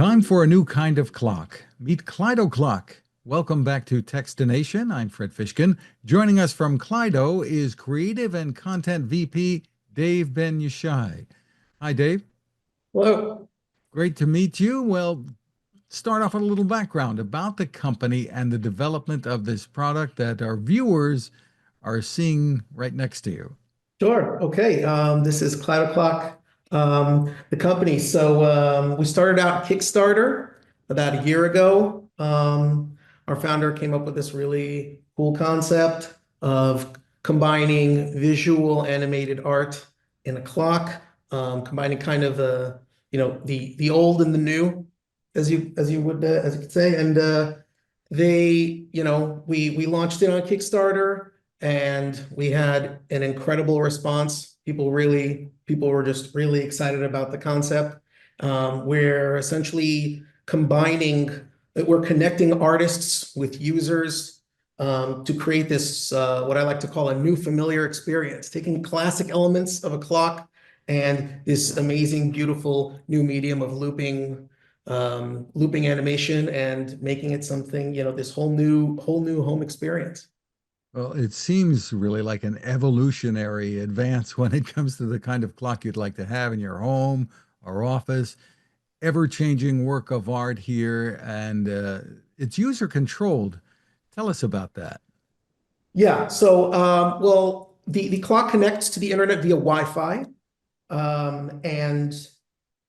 Time for a new kind of clock. Meet Klydoclock. Welcome back to Techstination. I'm Fred Fishkin. Joining us from Klydo is Creative and Content VP Dave Ben-Yshai. Hi, Dave. Hello. Great to meet you. Well, start off with a little background about the company and the development of this product that our viewers are seeing right next to you. Sure. Okay. This is Klydoclock, the company. So we started out Kickstarter about a year ago. Our founder came up with this really cool concept of combining visual animated art in a clock, combining kind of the old and the new, as you could say. And we launched it on Kickstarter. And we had an incredible response. People were just really excited about the concept. We're essentially we're connecting artists with users to create this, what I like to call a new familiar experience, taking classic elements of a clock and this amazing, beautiful new medium of looping animation and making it something, this whole new home experience. Well, it seems really like an evolutionary advance when it comes to the kind of clock you'd like to have in your home or office. Ever-changing work of art here, and it's user controlled. Tell us about that. Yeah. So, well, the clock connects to the internet via Wi-Fi, and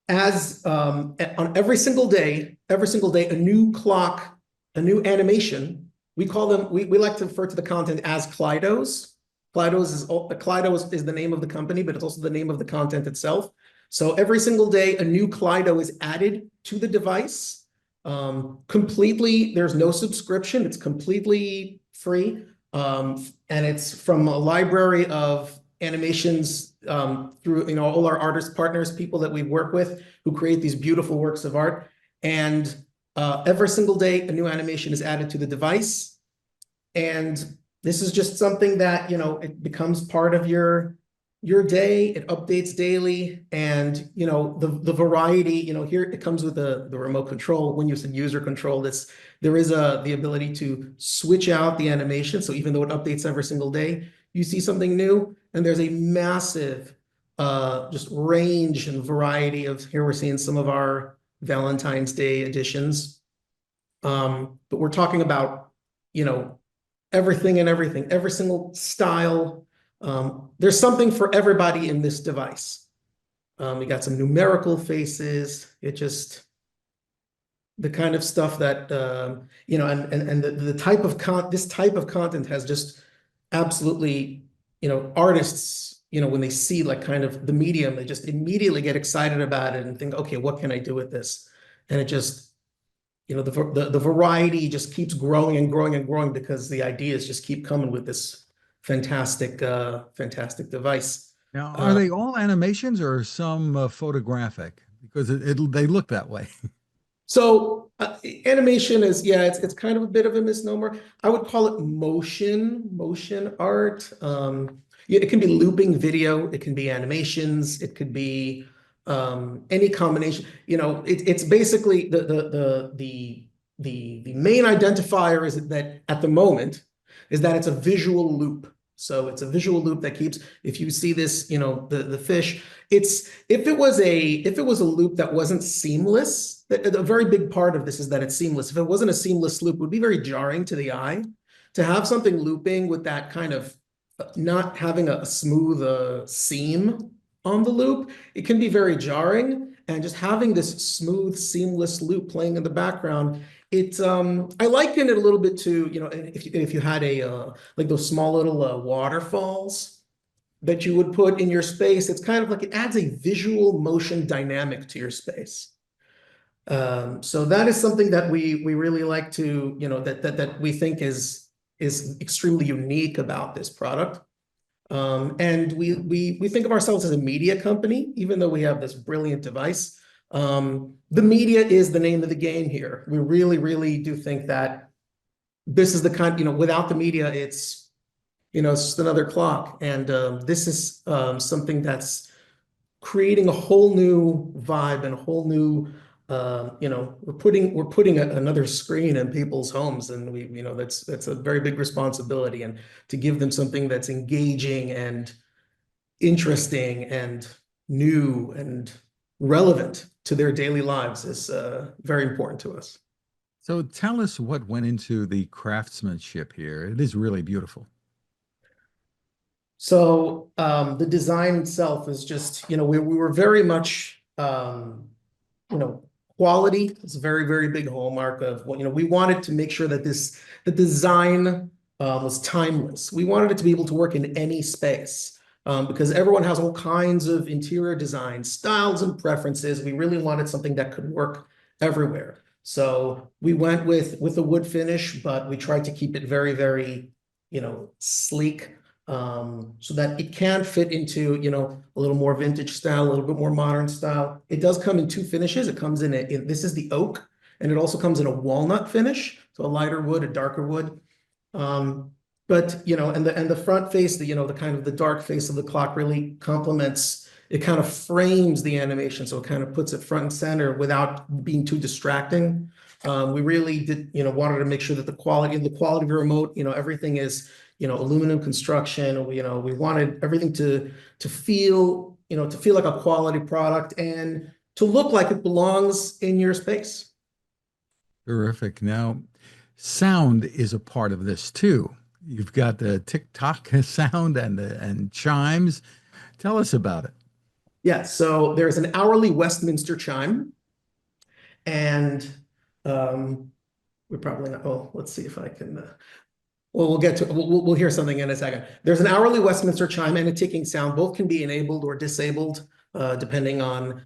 as on every single day, a new clock, a new animation. We call them, we like to refer to the content as Klydos. Klydos is the name of the company, but it's also the name of the content itself. So every single day, a new Klydo is added to the device. Completely, there's no subscription. It's completely free. And it's from a library of animations through all our artist partners, people that we work with who create these beautiful works of art. And every single day, a new animation is added to the device. And this is just something that, it becomes part of your day. It updates daily. And, the variety, here it comes with the remote control. When you said user control, there is the ability to switch out the animation. So even though it updates every single day, you see something new. And there's a massive just range and variety of, here we're seeing some of our Valentine's Day editions. But we're talking about, everything, every single style. There's something for everybody in this device. We got some numerical faces. It just, the kind of stuff that, and the type of this type of content has just absolutely, artists, when they see like kind of the medium, they just immediately get excited about it and think, okay, what can I do with this? And it just, the variety just keeps growing and growing and growing because the ideas just keep coming with this fantastic device. Now, are they all animations or some photographic? Because they look that way. So animation is, yeah, it's kind of a bit of a misnomer. I would call it motion art. It can be looping video, it can be animations, it could be any combination. It's basically the main identifier is that at the moment is that it's a visual loop. So it's a visual loop that keeps, if you see this, the fish, if it was a loop that wasn't seamless, a very big part of this is that it's seamless. If it wasn't a seamless loop, it would be very jarring to the eye. To have something looping with that kind of not having a smooth seam on the loop, it can be very jarring. And just having this smooth, seamless loop playing in the background, I liken it a little bit to, if you had like those small little waterfalls that you would put in your space. It's kind of like it adds a visual motion dynamic to your space. So that is something that we really like to, that we think is extremely unique about this product. And we think of ourselves as a media company, even though we have this brilliant device. The media is the name of the game here. We really, really do think that this is the kind, without the media, it's just another clock. And this is something that's creating a whole new vibe and a whole new we're putting another screen in people's homes, and that's a very big responsibility. And to give them something that's engaging and interesting and new and relevant to their daily lives is very important to us. So tell us what went into the craftsmanship here. It is really beautiful. So the design itself is just, we were very much, you know, quality is a very, very big hallmark of what, we wanted to make sure that the design was timeless. We wanted it to be able to work in any space because everyone has all kinds of interior design styles and preferences. We really wanted something that could work everywhere. So we went with a wood finish, but we tried to keep it very, very, sleek, so that it can fit into, a little more vintage style, a little bit more modern style. It does come in two finishes. It comes this is the oak, and it also comes in a walnut finish, so a lighter wood, a darker wood. Um, but and the front face, the kind of the dark face of the clock really complements. It kind of frames the animation, so it kind of puts it front and center without being too distracting. We really did, wanted to make sure that the quality of the remote, everything is, aluminum construction. We wanted everything to feel, to feel like a quality product and to look like it belongs in your space. Terrific. Now, sound is a part of this too. You've got the tick-tock sound and chimes. Tell us about it. Yeah, so there's an hourly Westminster chime, and we're probably not. Oh, let's see if I can. Well, we'll get to. We'll hear something in a second. There's an hourly Westminster chime and a ticking sound. Both can be enabled or disabled, depending on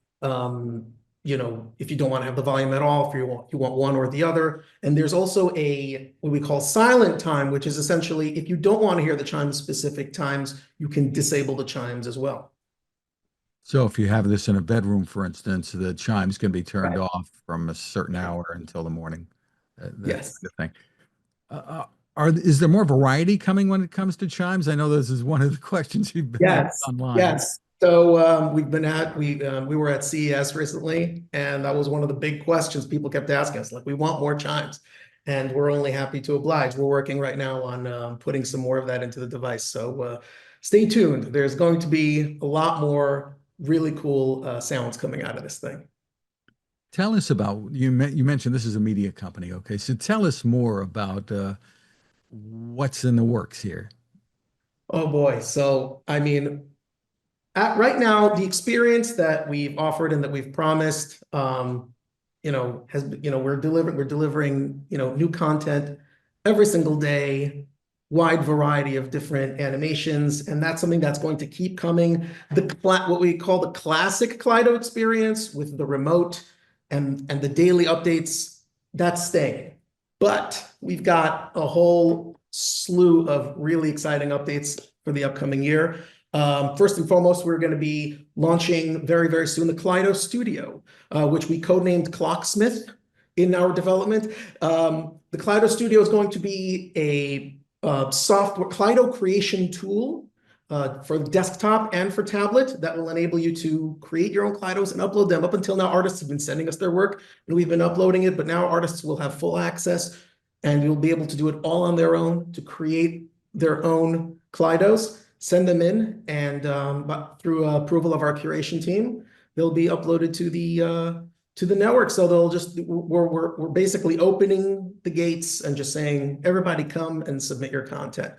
if you don't want to have the volume at all, if you want one or the other. And there's also what we call silent time, which is essentially if you don't want to hear the chimes specific times, you can disable the chimes as well. So if you have this in a bedroom, for instance, the chimes can be turned Right. off from a certain hour until the morning, that kind Yes. of thing. Is there more variety coming when it comes to chimes? I know this is one of the questions you've been asked Yes. online. Yes. So we were at CES recently, and that was one of the big questions people kept asking us. Like, we want more chimes, and we're only happy to oblige. We're working right now on putting some more of that into the device. So stay tuned. There's going to be a lot more really cool sounds coming out of this thing. Tell us about you mentioned this is a media company. Okay, so tell us more about what's in the works here. Oh boy. So I mean, right now, the experience that we've offered and that we've promised, we're delivering, new content every single day, wide variety of different animations, and that's something that's going to keep coming. What we call the classic Kleido experience with the remote and the daily updates, that's staying. But we've got a whole slew of really exciting updates for the upcoming year. First and foremost, we're going to be launching very, very soon the Kleido Studio, which we codenamed Clocksmith in our development. The Kleido Studio is going to be a software Kleido creation tool for desktop and for tablet that will enable you to create your own Kleidos and upload them. Up until now, artists have been sending us their work and we've been uploading it, but now artists will have full access and you'll be able to do it all on their own to create their own Kleidos, send them in, and through approval of our curation team, they'll be uploaded to the network. So we're basically opening the gates and just saying, everybody come and submit your content.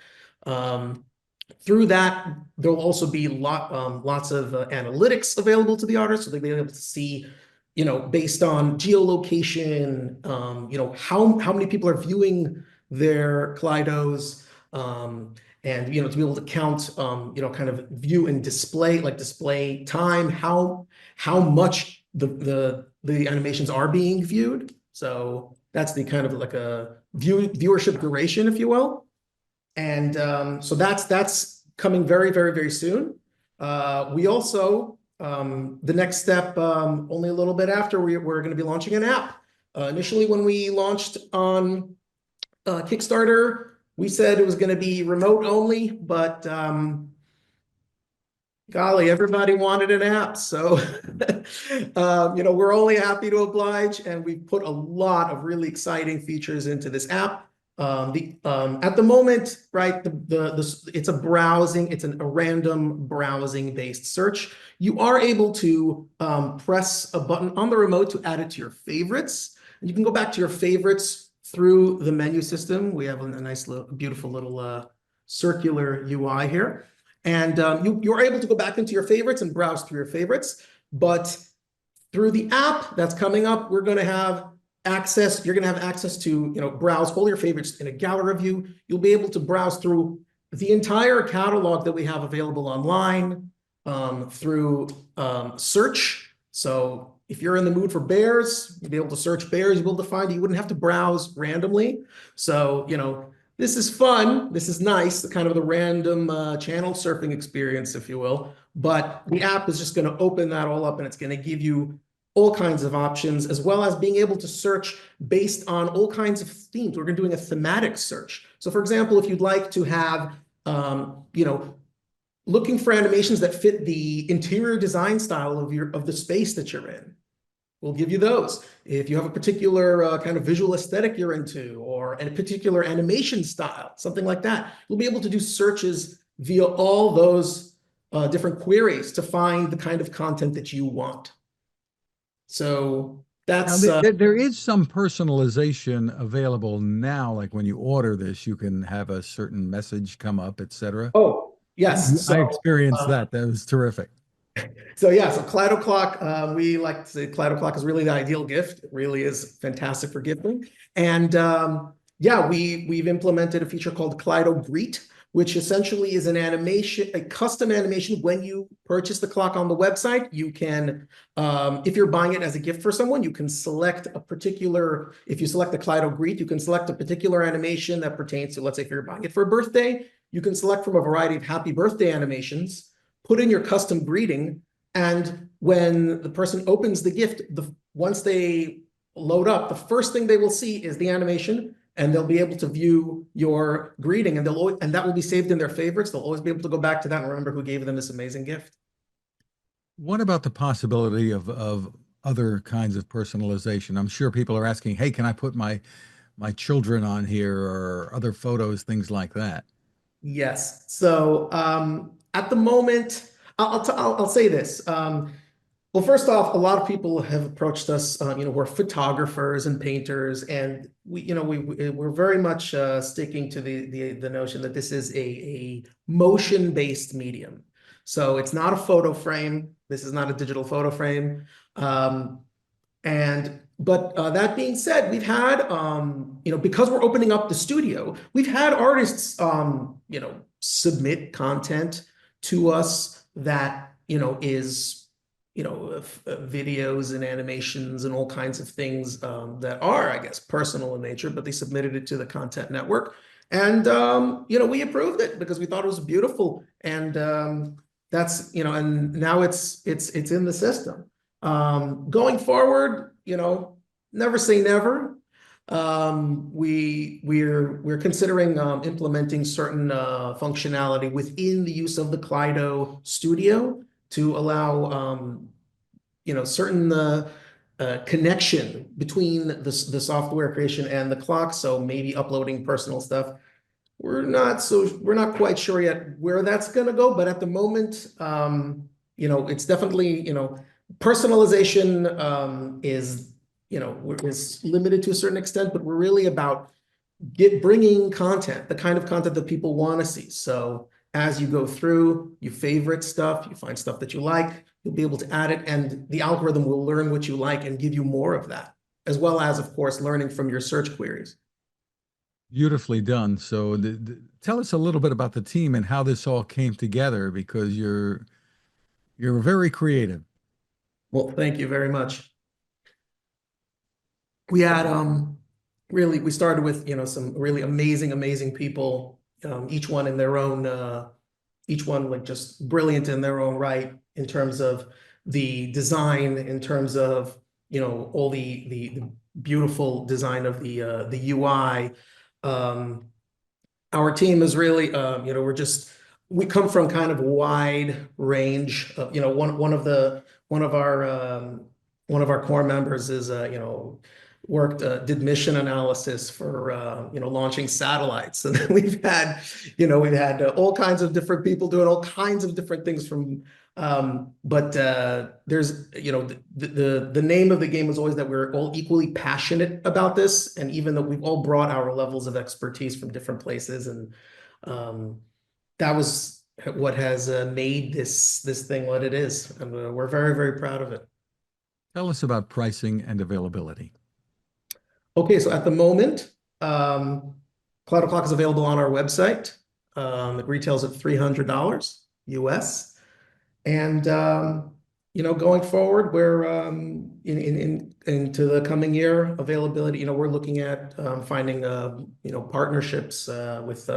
Through that, there'll also be lots of analytics available to the artists, so they'll be able to see, based on geolocation, how many people are viewing their Kleidos, and to be able to count, kind of view and display, like display time, how much the animations are being viewed. So that's the kind of like a viewership duration, if you will. And so that's coming very, very, very soon. We also, the next step, only a little bit after, we're going to be launching an app. Initially, when we launched on Kickstarter, we said it was going to be remote only, but Golly, everybody wanted an app. So, we're only happy to oblige, and we've put a lot of really exciting features into this app. At the moment, right, it's a random browsing based search. You are able to press a button on the remote to add it to your favorites. And you can go back to your favorites through the menu system. We have a nice little, beautiful little circular UI here. And you're able to go back into your favorites and browse through your favorites. But through the app that's coming up, you're going to have access to, browse all your favorites in a gallery view. You'll be able to browse through the entire catalog that we have available online through search. So if you're in the mood for bears, you'll be able to search bears, you'll be able to find it. You wouldn't have to browse randomly. So, this is fun. This is nice, the kind of the random channel surfing experience, if you will. But the app is just going to open that all up, and it's going to give you all kinds of options, as well as being able to search based on all kinds of themes. We're going to be doing a thematic search. So, for example, if you'd like to have, looking for animations that fit the interior design style of the space that you're in, we'll give you those. If you have a particular kind of visual aesthetic you're into, or a particular animation style, something like that, you'll be able to do searches via all those different queries to find the kind of content that you want. So Now, that's there is some personalization available now. Like when you order this, you can have a certain message come up, etc. oh yes. I So experienced that. That was terrific. So yeah, so Klydoclock, we like to say Klydoclock is really the ideal gift. It really is fantastic for gifting. And yeah, we've implemented a feature called Klydo Greet, which essentially is an animation, a custom animation. When you purchase the clock on the website, you can, if you're buying it as a gift for someone, you can select a particular, if you select the Klydo Greet, you can select a particular animation that pertains to, let's say if you're buying it for a birthday, you can select from a variety of happy birthday animations, put in your custom greeting, and when the person opens the gift, once they load up, the first thing they will see is the animation, and they'll be able to view your greeting, and that will be saved in their favorites. They'll always be able to go back to that and remember who gave them this amazing gift. What about the possibility of other kinds of personalization? I'm sure people are asking, "Hey, can I put my children on here or other photos, things like that?" Yes. So at the moment, I'll say this. Well, first off, a lot of people have approached us. We're photographers and painters, and we're very much sticking to the notion that this is a motion-based medium. So it's not a photo frame. This is not a digital photo frame. But that being said, we've had, because we're opening up the studio, we've had artists, submit content to us that, is, videos and animations and all kinds of things that are, I guess, personal in nature, but they submitted it to the content network. And, we approved it because we thought it was beautiful. And that's, and now it's in the system. Going forward, never say never. We're considering implementing certain functionality within the use of the Klydo Studio to allow certain connection between the software creation and the clock. So maybe uploading personal stuff. We're not quite sure yet where that's going to go, but at the moment, it's definitely, personalization is limited to a certain extent, but we're really about bringing content, the kind of content that people want to see. So as you go through, you favorite stuff, you find stuff that you like, you'll be able to add it, and the algorithm will learn what you like and give you more of that, as well as, of course, learning from your search queries. Beautifully done. So tell us a little bit about the team and how this all came together, because you're very creative. Well, thank you very much. We had we started with some really amazing people, each one in their own each one like just brilliant in their own right in terms of the design, in terms of all the beautiful design of the UI. Our team is really we're just we come from kind of a wide range of, one of our one of our core members is worked did mission analysis for launching satellites, and then we've had all kinds of different people doing all kinds of different things from but there's the name of the game is always that we're all equally passionate about this, and even though we've all brought our levels of expertise from different places, and that was what has made this thing what it is, and we're very, very proud of it. Tell us about pricing and availability. Okay, so at the moment, Klydoclock is available on our website. It retails at $300 US. And going forward, we're into the coming year availability. We're looking at finding partnerships with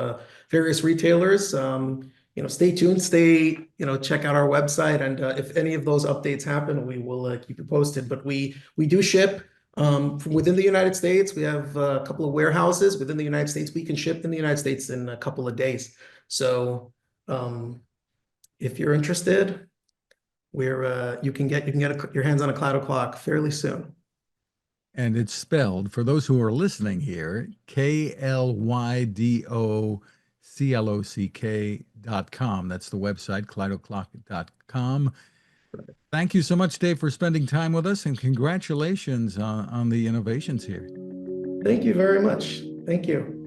various retailers. Stay tuned. Check out our website, and if any of those updates happen, we will keep you posted. But we do ship from within the United States. We have a couple of warehouses within the United States. We can ship in the United States in a couple of days. So if you're interested, you can get your hands on a Klydoclock fairly soon. And it's spelled, for those who are listening here, KLYDOCLOCK.com. That's the website, Klydoclock.com. Thank you so much, Dave, for spending time with us, and congratulations on the innovations here. Thank you very much. Thank you.